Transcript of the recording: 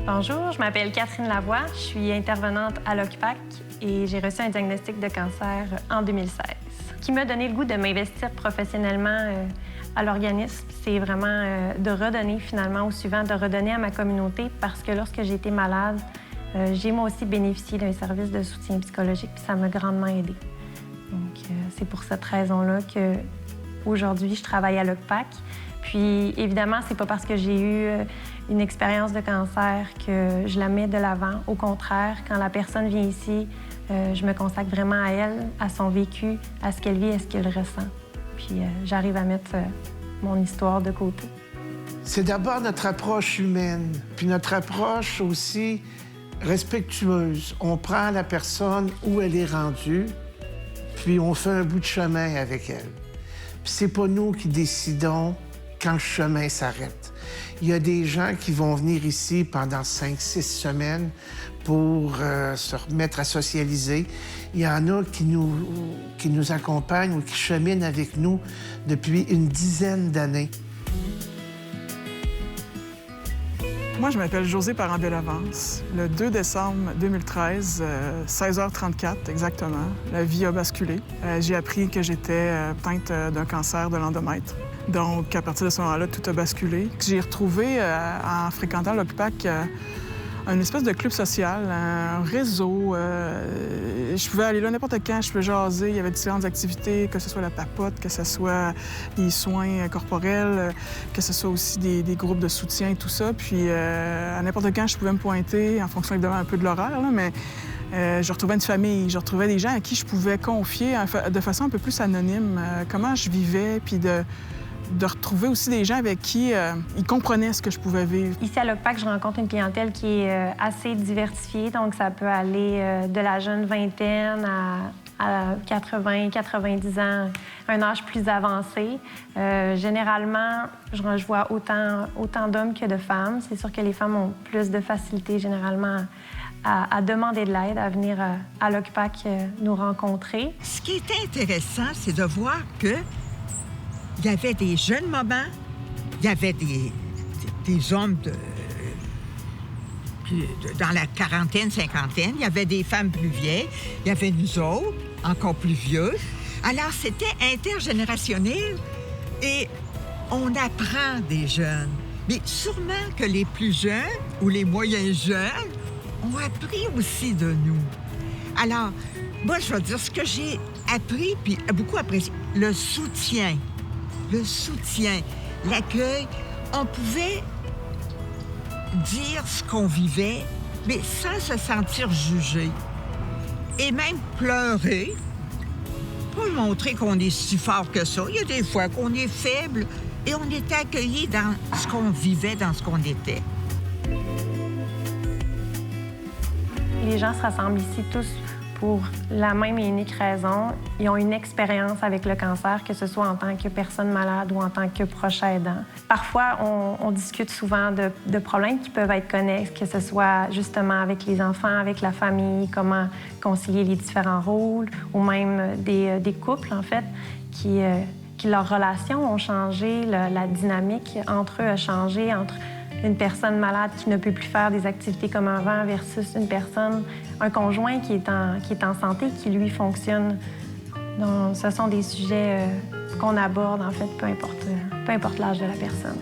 Bonjour, je m'appelle Catherine Lavoie, je suis intervenante à l'OCPAC et j'ai reçu un diagnostic de cancer en 2016 qui m'a donné le goût de m'investir professionnellement à l'organisme. C'est vraiment de redonner finalement au suivant, de redonner à ma communauté parce que lorsque j'ai été malade, j'ai moi aussi bénéficié d'un service de soutien psychologique puis ça m'a grandement aidée. Donc c'est pour cette raison-là qu'aujourd'hui je travaille à l'OCPAC. Puis évidemment, c'est pas parce que j'ai eu une expérience de cancer que je la mets de l'avant. Au contraire, quand la personne vient ici, je me consacre vraiment à elle, à son vécu, à ce qu'elle vit, à ce qu'elle ressent. Puis j'arrive à mettre mon histoire de côté. C'est d'abord notre approche humaine, puis notre approche aussi respectueuse. On prend la personne où elle est rendue, puis on fait un bout de chemin avec elle. Puis c'est pas nous qui décidons quand le chemin s'arrête. Il y a des gens qui vont venir ici pendant 5-6 semaines pour se remettre à socialiser. Il y en a qui nous accompagnent ou qui cheminent avec nous depuis une dizaine d'années. Moi, je m'appelle Josée Parent-Bellavance. Le 2 décembre 2013, 16h34 exactement, la vie a basculé. J'ai appris que j'étais atteinte d'un cancer de l'endomètre. Donc, à partir de ce moment-là, tout a basculé. J'ai retrouvé, en fréquentant l'OCPAC, un espèce de club social, un réseau. Je pouvais aller là n'importe quand, je pouvais jaser. Il y avait différentes activités, que ce soit la papote, que ce soit les soins corporels, que ce soit aussi des groupes de soutien et tout ça. Puis, à n'importe quand, je pouvais me pointer, en fonction évidemment un peu de l'horaire, là, mais je retrouvais une famille, je retrouvais des gens à qui je pouvais confier de façon un peu plus anonyme comment je vivais, puis de retrouver aussi des gens avec qui ils comprenaient ce que je pouvais vivre. Ici à l'OCPAC, je rencontre une clientèle qui est assez diversifiée, donc ça peut aller de la jeune vingtaine à 80, 90 ans, un âge plus avancé. Généralement, je vois autant d'hommes que de femmes. C'est sûr que les femmes ont plus de facilité généralement à demander de l'aide, à venir à l'OCPAC nous rencontrer. Ce qui est intéressant, c'est de voir que il y avait des jeunes mamans, il y avait des hommes dans la quarantaine, cinquantaine, il y avait des femmes plus vieilles, il y avait nous autres, encore plus vieux. Alors, c'était intergénérationnel et on apprend des jeunes. Mais sûrement que les plus jeunes ou les moyens jeunes ont appris aussi de nous. Alors, moi, je vais dire ce que j'ai appris, puis beaucoup apprécié, le soutien. Le soutien, l'accueil, on pouvait dire ce qu'on vivait, mais sans se sentir jugé. Et même pleurer, pour montrer qu'on est si fort que ça. Il y a des fois qu'on est faible et on était accueillis dans ce qu'on vivait, dans ce qu'on était. Les gens se rassemblent ici tous pour la même et unique raison. Ils ont une expérience avec le cancer, que ce soit en tant que personne malade ou en tant que proche aidant. Parfois, on discute souvent de problèmes qui peuvent être connexes, que ce soit justement avec les enfants, avec la famille, comment concilier les différents rôles, ou même des couples, en fait, qui leurs relations ont changé, la dynamique entre eux a changé, entre une personne malade qui ne peut plus faire des activités comme avant versus un conjoint qui est en santé, qui, lui, fonctionne. Donc, ce sont des sujets qu'on aborde, en fait, peu importe l'âge de la personne.